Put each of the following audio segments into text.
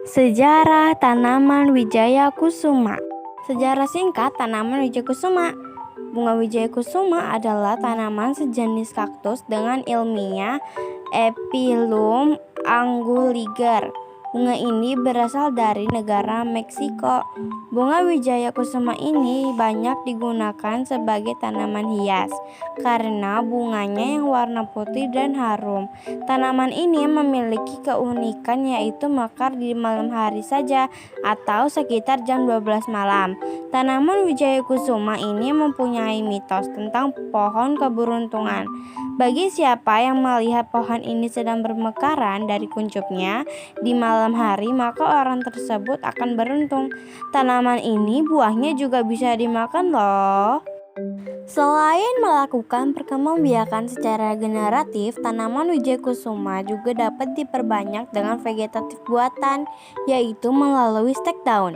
Sejarah tanaman Wijaya Kusuma. Sejarah singkat tanaman Wijaya Kusuma. Bunga Wijaya Kusuma adalah tanaman sejenis kaktus dengan ilmiah Epilum anguliger. Bunga ini berasal dari negara Meksiko. Bunga Wijaya Kusuma ini banyak digunakan sebagai tanaman hias karena bunganya yang warna putih dan harum. Tanaman ini memiliki keunikan yaitu mekar di malam hari saja atau sekitar jam 12 malam. Tanaman Wijaya Kusuma ini mempunyai mitos tentang pohon keberuntungan. Bagi siapa yang melihat pohon ini sedang bermekaran dari kuncupnya di malam hari, maka orang tersebut akan beruntung. Tanaman ini buahnya juga bisa dimakan loh. Selain melakukan perkembangbiakan secara generatif, tanaman Wijaya Kusuma juga dapat diperbanyak dengan vegetatif buatan, yaitu melalui stek daun.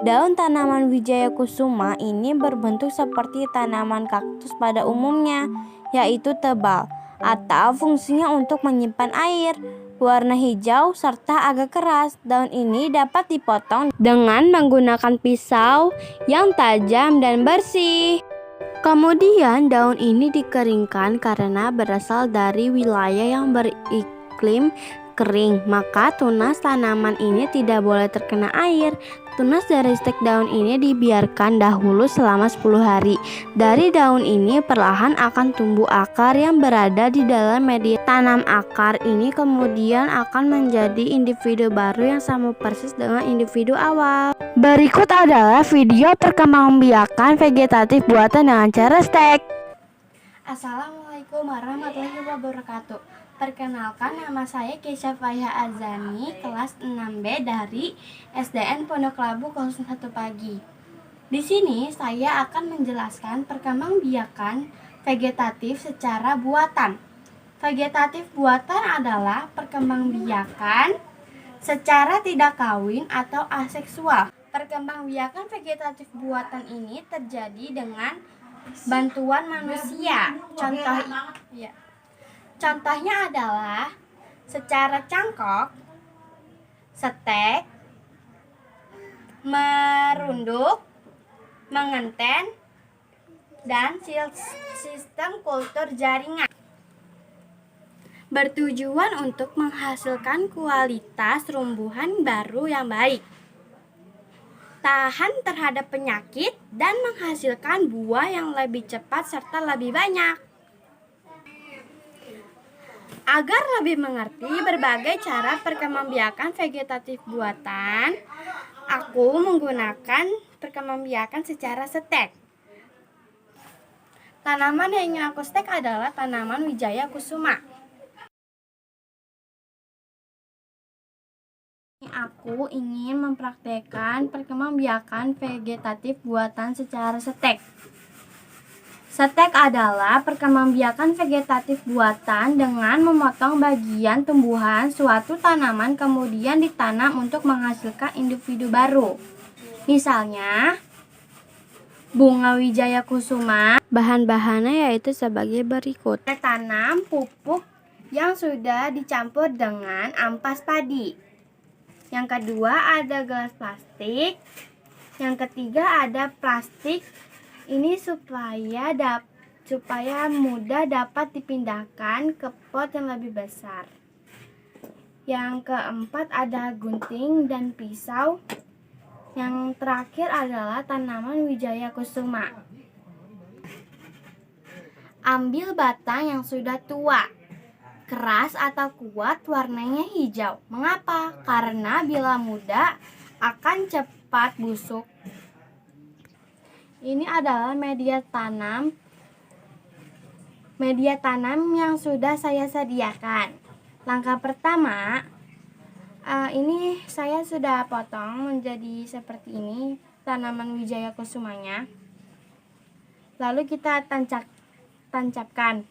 Daun tanaman Wijaya Kusuma ini berbentuk seperti tanaman kaktus pada umumnya, yaitu tebal, atau fungsinya untuk menyimpan air. Warna hijau serta agak keras. Daun ini dapat dipotong dengan menggunakan pisau yang tajam dan bersih. Kemudian daun ini dikeringkan karena berasal dari wilayah yang beriklim kering, maka tunas tanaman ini tidak boleh terkena air. Tunas dari stek daun ini dibiarkan dahulu selama 10 hari. Dari daun ini perlahan akan tumbuh akar yang berada di dalam media tanam. Akar ini kemudian akan menjadi individu baru yang sama persis dengan individu awal. Berikut adalah video perkembangbiakan vegetatif buatan dengan cara stek. Assalamualaikum warahmatullahi wabarakatuh. Perkenalkan, nama saya Keisha Faiha Azani, kelas 6B dari SDN Pondok Labu 01 Pagi. Di sini saya akan menjelaskan perkembangbiakan vegetatif secara buatan. Vegetatif buatan adalah perkembangbiakan secara tidak kawin atau aseksual. Perkembangbiakan vegetatif buatan ini terjadi dengan bantuan manusia. Contohnya adalah secara cangkok, stek, merunduk, mengenten, dan sistem kultur jaringan. Bertujuan untuk menghasilkan kualitas tumbuhan baru yang baik, tahan terhadap penyakit, dan menghasilkan buah yang lebih cepat serta lebih banyak. Agar lebih mengerti berbagai cara perkembangbiakan vegetatif buatan, aku menggunakan perkembangbiakan secara stek. Tanaman yang ingin aku stek adalah tanaman Wijaya Kusuma. Aku ingin mempraktekkan perkembangbiakan vegetatif buatan secara stek. Stek adalah perkembangbiakan vegetatif buatan dengan memotong bagian tumbuhan suatu tanaman kemudian ditanam untuk menghasilkan individu baru. Misalnya, bunga Wijaya Kusuma. Bahan-bahannya yaitu sebagai berikut. Tanam pupuk yang sudah dicampur dengan ampas padi. Yang kedua ada gelas plastik. Yang ketiga ada plastik. Ini supaya mudah dapat dipindahkan ke pot yang lebih besar. Yang keempat ada gunting dan pisau. Yang terakhir adalah tanaman Wijaya Kusuma. Ambil batang yang sudah tua, keras atau kuat, warnanya hijau. Mengapa? Karena bila muda akan cepat busuk. Ini adalah media tanam yang sudah saya sediakan. Langkah pertama, ini saya sudah potong menjadi seperti ini tanaman Wijaya Kusumanya. Lalu kita tancapkan.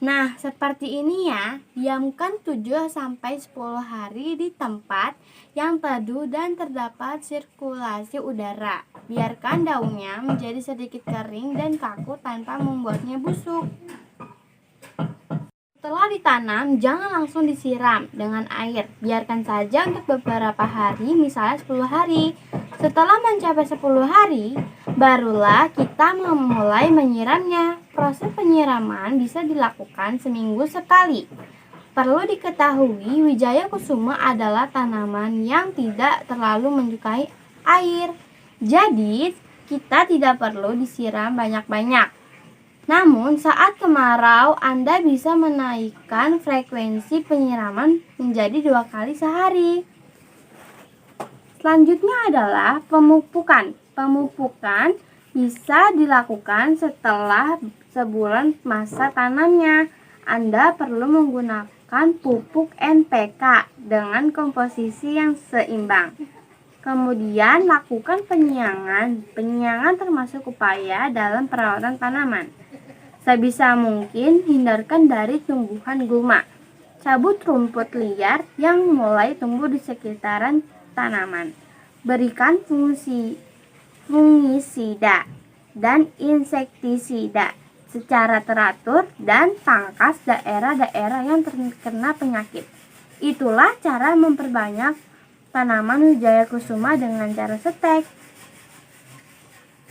Nah, seperti ini ya. Diamkan 7-10 hari di tempat yang teduh dan terdapat sirkulasi udara. Biarkan daunnya menjadi sedikit kering dan kaku tanpa membuatnya busuk. Setelah ditanam, jangan langsung disiram dengan air. Biarkan saja untuk beberapa hari, misalnya 10 hari. Setelah mencapai 10 hari, barulah kita memulai menyiramnya. Proses penyiraman bisa dilakukan seminggu sekali. Perlu diketahui, Wijaya Kusuma adalah tanaman yang tidak terlalu menyukai air. Jadi, kita tidak perlu disiram banyak-banyak. Namun, saat kemarau, Anda bisa menaikkan frekuensi penyiraman menjadi 2 kali sehari. Selanjutnya adalah pemupukan. Pemupukan bisa dilakukan setelah sebulan masa tanamnya. Anda perlu menggunakan pupuk NPK dengan komposisi yang seimbang. Kemudian lakukan penyiangan. Penyiangan termasuk upaya dalam perawatan tanaman. Sebisa mungkin hindarkan dari tumbuhan gulma. Cabut rumput liar yang mulai tumbuh di sekitaran tanaman. Berikan fungisida dan insektisida secara teratur dan pangkas daerah-daerah yang terkena penyakit. Itulah cara memperbanyak tanaman Wijaya Kusuma dengan cara setek.